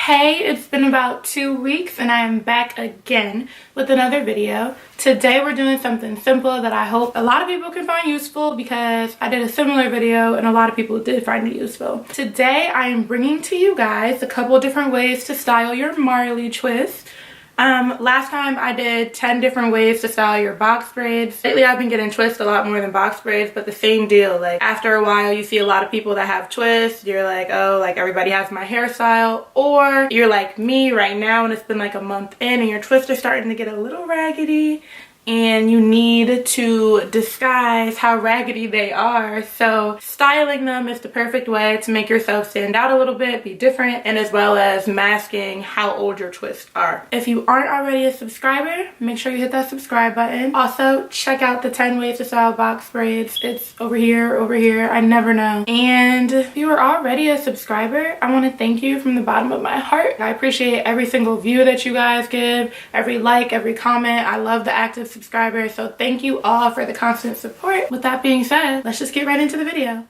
Hey, it's been about 2 weeks and I am back again with another video. Today we're doing something simple that I hope a lot of people can find useful because I did a similar video and a lot of people did find it useful. Today I am bringing to you guys a couple different ways to style your Marley twist. Last time I did 10 different ways to style your box braids. Lately I've been getting twists a lot more than box braids, but the same deal. Like after a while you see a lot of people that have twists, you're like, oh, like everybody has my hairstyle. Or you're like me right now and it's been like a month in and your twists are starting to get a little raggedy and you need to disguise how raggedy they are. So styling them is the perfect way to make yourself stand out a little bit, be different, and as well as masking how old your twists are. If you aren't already a subscriber, make sure you hit that subscribe button. Also, check out the 10 ways to style box braids. It's over here, I never know. And if you are already a subscriber, I want to thank you from the bottom of my heart. I appreciate every single view that you guys give, every like, every comment. I love the active subscribers, so thank you all for the constant support. With that being said, let's just get right into the video.